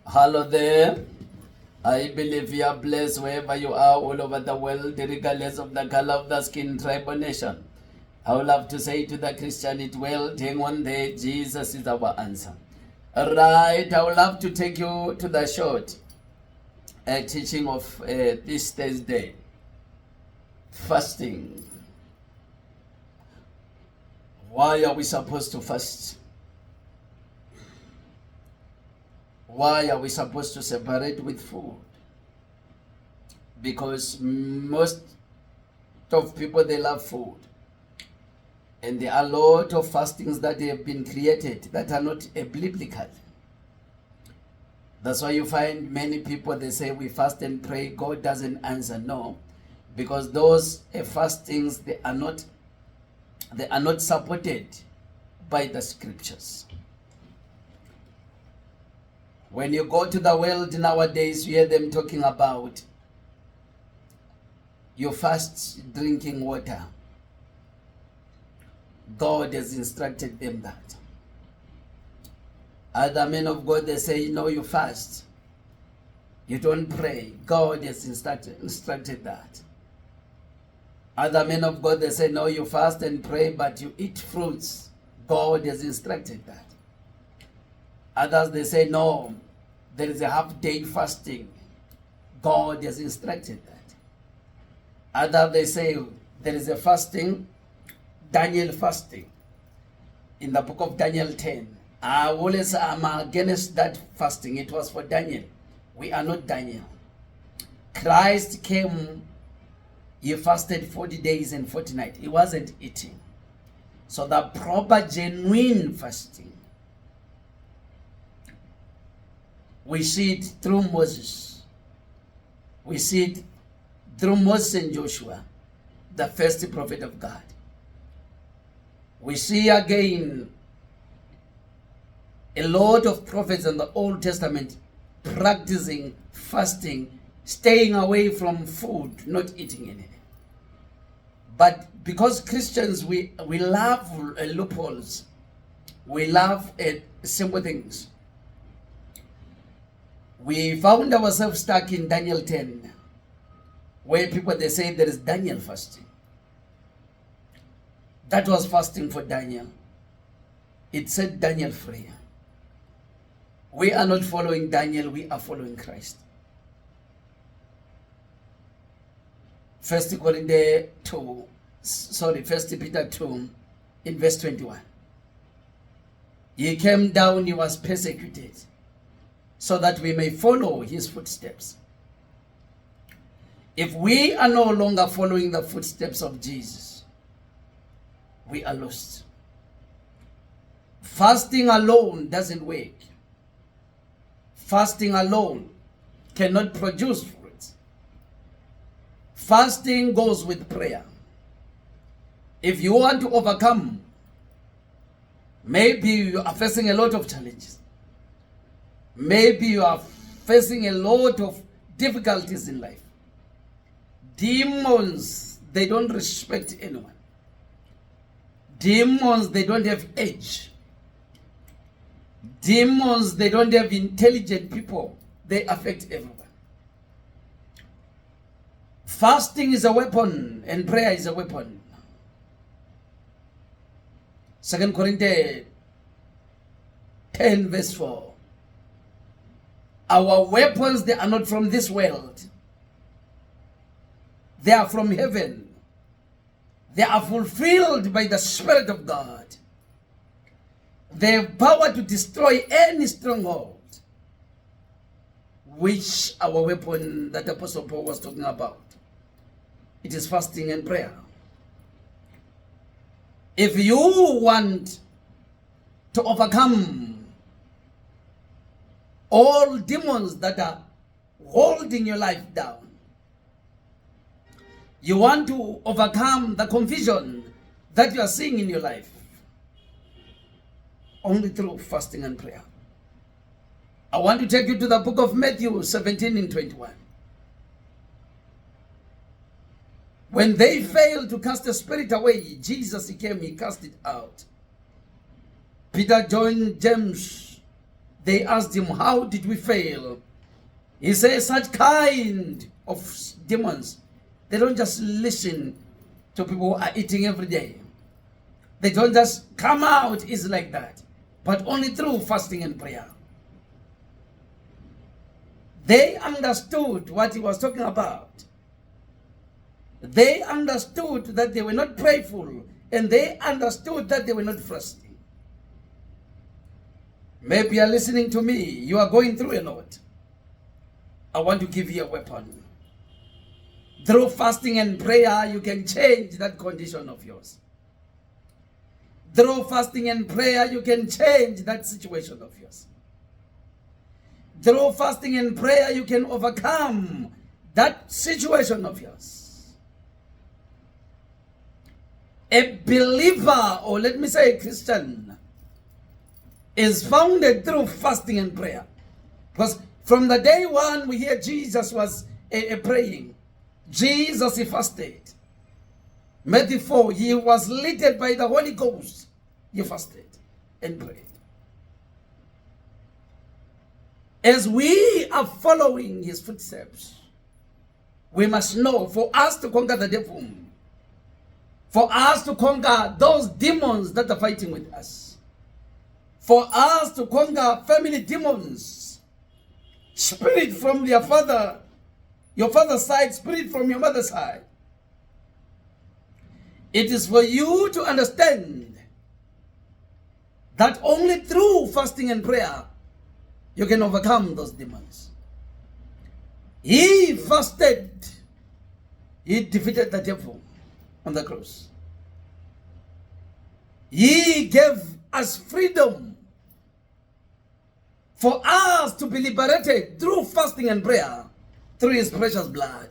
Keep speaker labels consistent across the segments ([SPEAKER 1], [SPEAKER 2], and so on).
[SPEAKER 1] Hello there. I believe you are blessed wherever you are all over the world, regardless of the color of the skin, tribe, or nation. I would love to say to the Christian, it will hang on there. Jesus is our answer. All right. I would love to take you to the short teaching of this Thursday. Fasting. Why are we supposed to fast? Why are we supposed to separate with food? Because most of people, they love food. And there are a lot of fastings that have been created that are not biblical. That's why you find many people, they say we fast and pray, God doesn't answer. No, because those fastings, they are not supported by the scriptures. When you go to the world nowadays, you hear them talking about you fast drinking water. God has instructed them that. Other men of God, they say, no, you fast. You don't pray. God has instructed that. Other men of God, they say, no, you fast and pray, but you eat fruits. God has instructed that. Others, they say, no, there is a half-day fasting. God has instructed that. Others, they say, there is a fasting, Daniel fasting. In the book of Daniel 10. I always am against that fasting. It was for Daniel. We are not Daniel. Christ came, he fasted 40 days and 40 nights. He wasn't eating. So the proper, genuine fasting, we see it through Moses. We see it through Moses and Joshua, the first prophet of God. We see again a lot of prophets in the Old Testament practicing fasting, staying away from food, not eating anything. But because Christians, we love loopholes, we love simple things. We found ourselves stuck in Daniel 10, where people, they say there is Daniel fasting. That was fasting for Daniel. It set Daniel free. We are not following Daniel, we are following Christ. 1 Peter 2, in verse 21. He came down, he was persecuted, so that we may follow his footsteps. If we are no longer following the footsteps of Jesus, we are lost. Fasting alone doesn't work. Fasting alone cannot produce fruit. Fasting goes with prayer. If you want to overcome, maybe you are facing a lot of challenges. Maybe you are facing a lot of difficulties in life. Demons, they don't respect anyone. Demons, they don't have age. Demons, they don't have intelligent people. They affect everyone. Fasting is a weapon and prayer is a weapon. 2 Corinthians 10 verse 4. Our weapons, they are not from this world. They are from heaven. They are fulfilled by the Spirit of God. They have power to destroy any stronghold, which our weapon that Apostle Paul was talking about. It is fasting and prayer. If you want to overcome all demons that are holding your life down, you want to overcome the confusion that you are seeing in your life, only through fasting and prayer. I want to take you to the book of Matthew 17 and 21. When they failed to cast the spirit away, Jesus, he came, he cast it out. Peter, John, James, they asked him, how did we fail? He says, such kind of demons, they don't just listen to people who are eating every day. They don't just come out easy like that, but only through fasting and prayer. They understood what he was talking about. They understood that they were not prayerful, and they understood that they were not fasting. Maybe you are listening to me. You are going through a lot. I want to give you a weapon. Through fasting and prayer, you can change that condition of yours. Through fasting and prayer, you can change that situation of yours. Through fasting and prayer, you can overcome that situation of yours. A believer, or let me say a Christian, is founded through fasting and prayer. Because from the day one we hear Jesus was praying. Jesus, he fasted. Matthew 4, he was led by the Holy Ghost. He fasted and prayed. As we are following his footsteps, we must know, for us to conquer the devil, for us to conquer those demons that are fighting with us, for us to conquer family demons, spirit from your father's side, spirit from your mother's side, it is for you to understand that only through fasting and prayer you can overcome those demons. He fasted. He defeated the devil on the cross. He gave us freedom for us to be liberated through fasting and prayer, through his precious blood.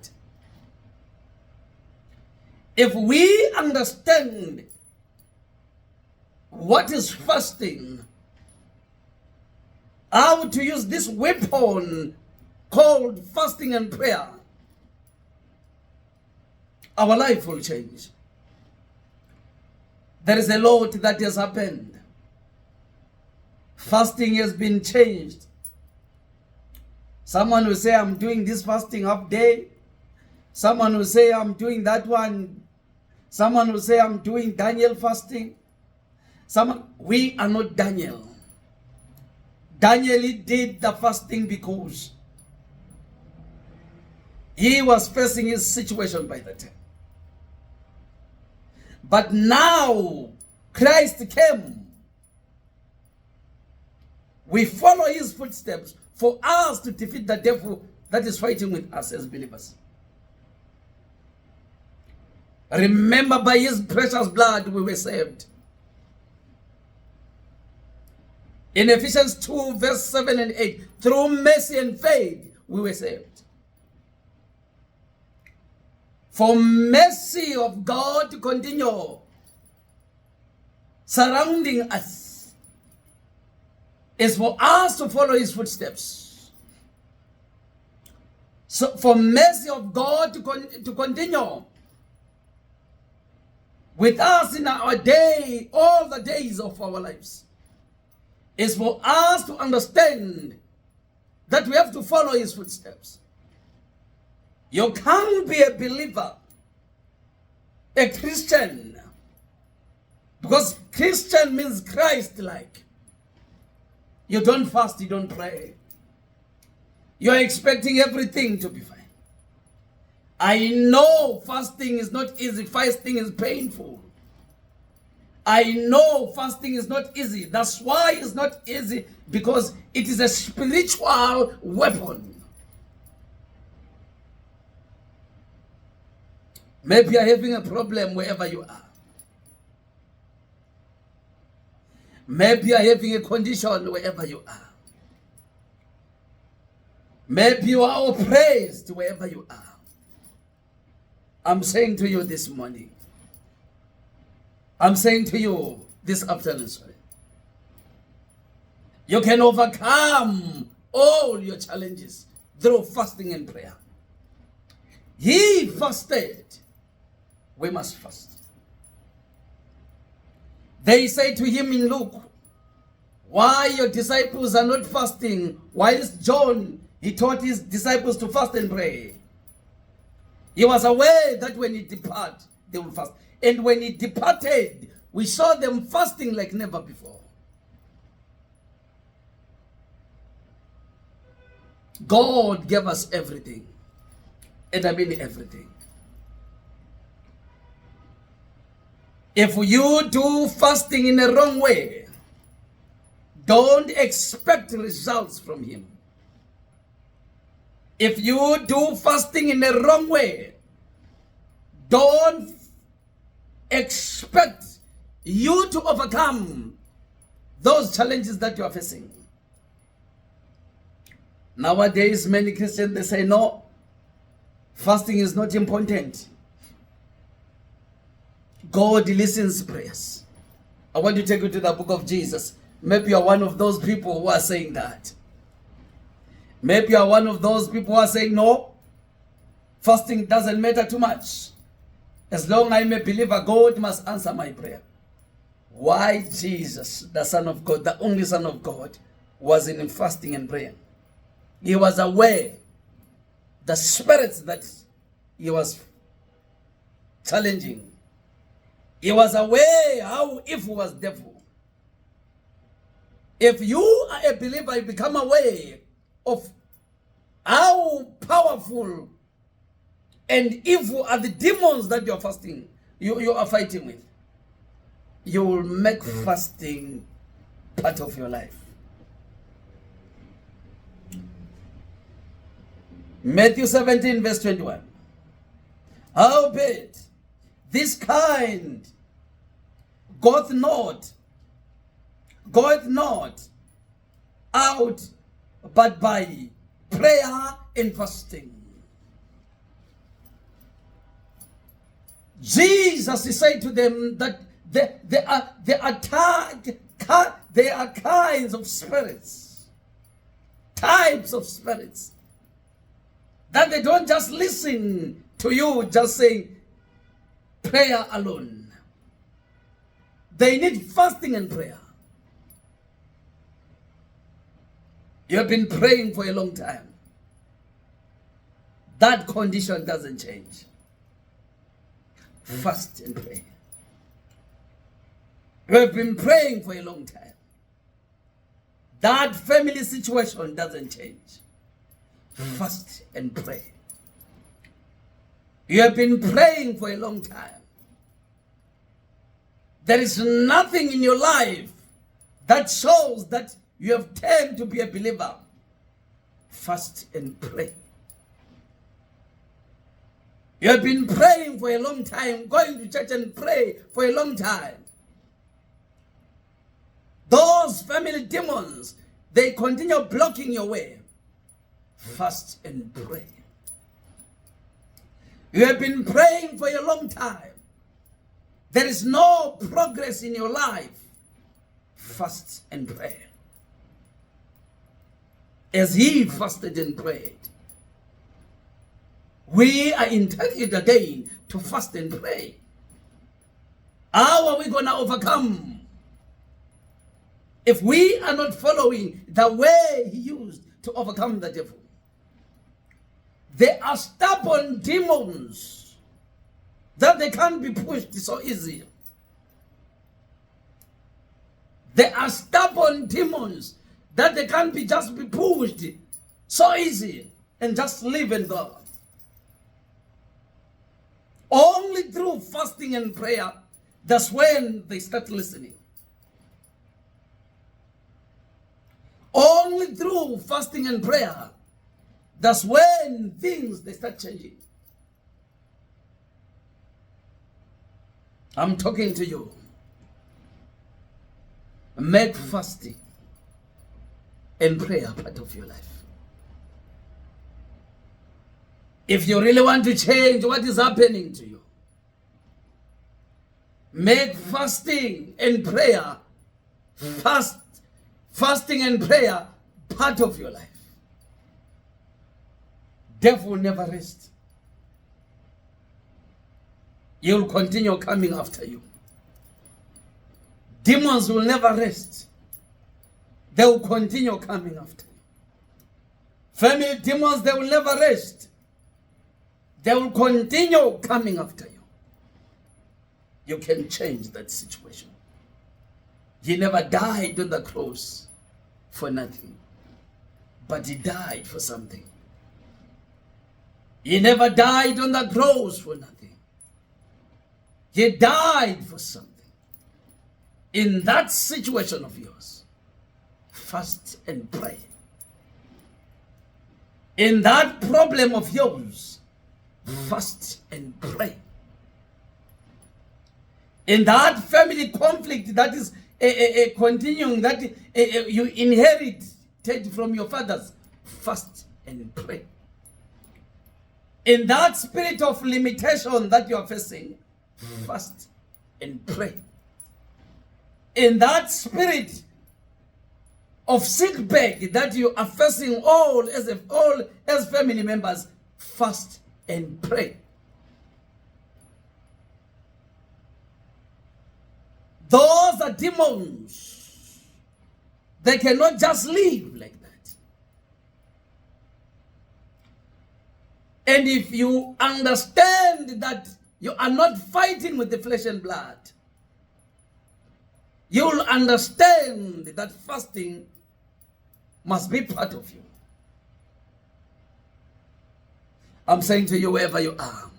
[SPEAKER 1] If we understand what is fasting, how to use this weapon called fasting and prayer, our life will change. There is a lot that has happened. Fasting has been changed. Someone will say, I'm doing this fasting half day. Someone will say, I'm doing that one. Someone will say, I'm doing Daniel fasting. We are not Daniel. Daniel did the fasting because he was facing his situation by the time. But now Christ came. We follow his footsteps for us to defeat the devil that is fighting with us as believers. Remember, by his precious blood we were saved. In Ephesians 2 verse 7 and 8, through mercy and faith we were saved. For mercy of God to continue surrounding us is for us to follow his footsteps. So for mercy of God to continue with us in our day, all the days of our lives, is for us to understand that we have to follow his footsteps. You can't be a believer, a Christian, because Christian means Christ-like. You don't fast, you don't pray. You are expecting everything to be fine. I know fasting is not easy. Fasting is painful. I know fasting is not easy. That's why it's not easy, because it is a spiritual weapon. Maybe you're having a problem wherever you are. Maybe you're having a condition wherever you are. Maybe you are oppressed wherever you are. I'm saying to you this morning, I'm saying to you this afternoon, you can overcome all your challenges through fasting and prayer. He fasted. We must fast. They say to him in Luke Why your disciples are not fasting, whilst John, he taught his disciples to fast and pray. He was aware that when he depart, they will fast. And when he departed, we saw them fasting like never before. God gave us everything. And I mean everything. If you do fasting in the wrong way, don't expect results from him. If you do fasting in the wrong way, don't expect you to overcome those challenges that you are facing. Nowadays, many Christians, they say, no, fasting is not important. God listens to prayers. I want to take you to the book of Jesus. Maybe you are one of those people who are saying that. Maybe you are one of those people who are saying, no, fasting doesn't matter too much. As long as I'm a believer, God must answer my prayer. Why Jesus, the Son of God, the only Son of God, was in fasting and prayer? He was aware the spirits that he was challenging. He was aware how evil was devil. If you are a believer, you become aware of how powerful and evil are the demons that you are fasting, you are fighting with. You will make fasting part of your life. Matthew 17 verse 21. Howbeit this kind goeth not out but by prayer and fasting. Jesus is saying to them that there are kinds of spirits, types of spirits, that they don't just listen to you just saying prayer alone. They need fasting and prayer. You have been praying for a long time. That condition doesn't change. Fast and pray. You have been praying for a long time. That family situation doesn't change. Fast and pray. You have been praying for a long time. There is nothing in your life that shows that you have turned to be a believer. Fast and pray. You have been praying for a long time, going to church and pray for a long time. Those family demons, they continue blocking your way. Fast and pray. You have been praying for a long time. There is no progress in your life. Fast and pray. As he fasted and prayed, we are entitled again to fast and pray. How are we going to overcome if we are not following the way he used to overcome the devil? There are stubborn demons that they can't be pushed so easy. There are stubborn demons that they can't be just be pushed so easy and just live in God. Only through fasting and prayer, that's when they start listening. Only through fasting and prayer, that's when things, they start changing. I'm talking to you. Make fasting and prayer part of your life. If you really want to change what is happening to you, make fasting and prayer, fasting and prayer part of your life. Devil will never rest. He will continue coming after you. Demons will never rest. they will continue coming after you. Family demons, they will never rest. They will continue coming after you. You can change that situation. He never died on the cross for nothing, but he died for something. He never died on the cross for nothing. He died for something. In that situation of yours, fast and pray. In that problem of yours, fast and pray. In that family conflict that is continuing, that you inherited from your fathers, fast and pray. In that spirit of limitation that you are facing, fast and pray. In that spirit of sick bed that you are facing all as family members, fast and pray. Those are demons. They cannot just live like that. And if you understand that you are not fighting with the flesh and blood, you will understand that fasting must be part of you. I'm saying to you, wherever you are,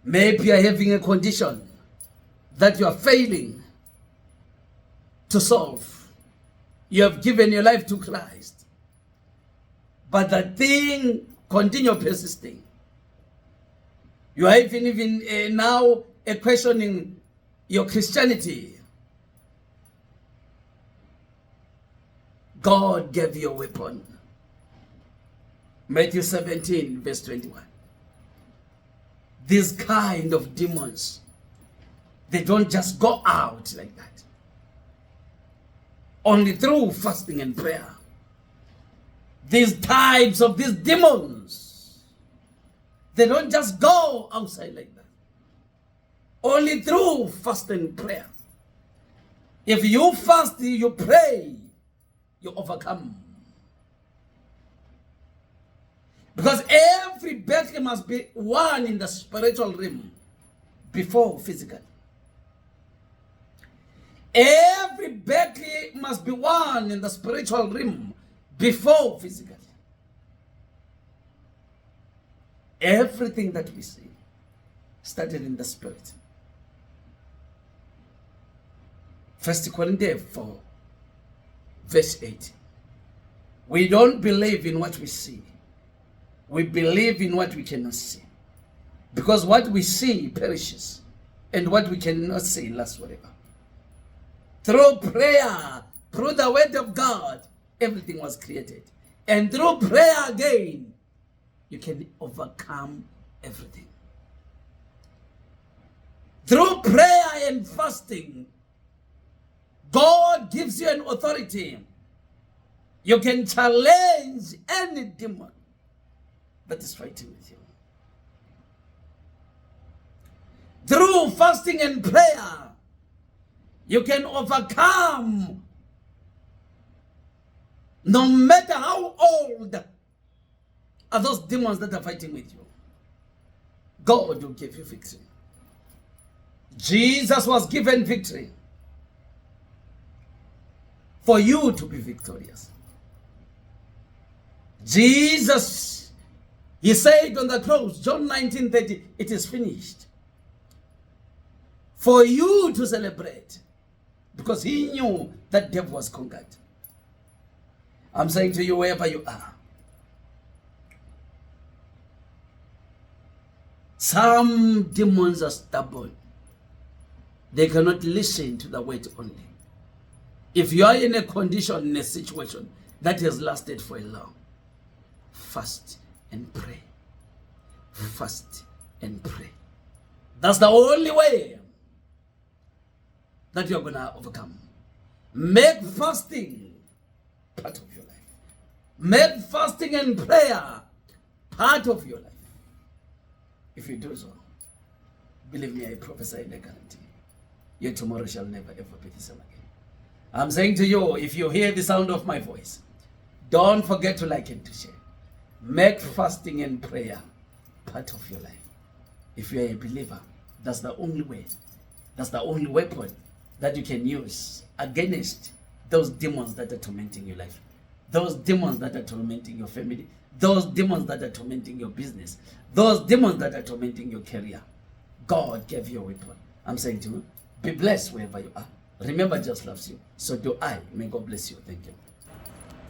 [SPEAKER 1] maybe you're having a condition that you are failing to solve. You have given your life to Christ, but that thing continue persisting. You are even now questioning your Christianity. God gave you a weapon. Matthew 17 verse 21. These kind of demons, they don't just go out like that. Only through fasting and prayer. These types of these demons, they don't just go outside like that. Only through fasting and prayer. If you fast, you pray, you overcome. Because every battle must be won in the spiritual realm before physical. Every battle must be won in the spiritual realm before physical. Everything that we see started in the spirit. 1 Corinthians 4 verse 8. We don't believe in what we see. We believe in what we cannot see. Because what we see perishes, and what we cannot see lasts forever. Through prayer, through the word of God, everything was created. And through prayer again, you can overcome everything. Through prayer and fasting, God gives you an authority. You can challenge any demon that is fighting with you. Through fasting and prayer, you can overcome no matter how old are those demons that are fighting with you. God will give you victory. Jesus was given victory for you to be victorious. Jesus, he said on the cross, John 19:30, it is finished. For you to celebrate, because he knew that death was conquered. I'm saying to you, wherever you are, some demons are stubborn. They cannot listen to the word only. If you are in a condition, in a situation that has lasted for a long, fast and pray. Fast and pray. That's the only way that you're going to overcome. Make fasting part of your life. Make fasting and prayer part of your life. If you do so, believe me, I prophesy and I guarantee, your tomorrow shall never ever be the same again. I'm saying to you, if you hear the sound of my voice, don't forget to like and to share. Make fasting and prayer part of your life. If you're a believer, that's the only way. That's the only weapon that you can use against those demons that are tormenting your life. Those demons that are tormenting your family. Those demons that are tormenting your business. Those demons that are tormenting your career. God gave you a weapon. I'm saying to you, be blessed wherever you are. Remember, Jesus loves you. So do I. May God bless you. Thank you.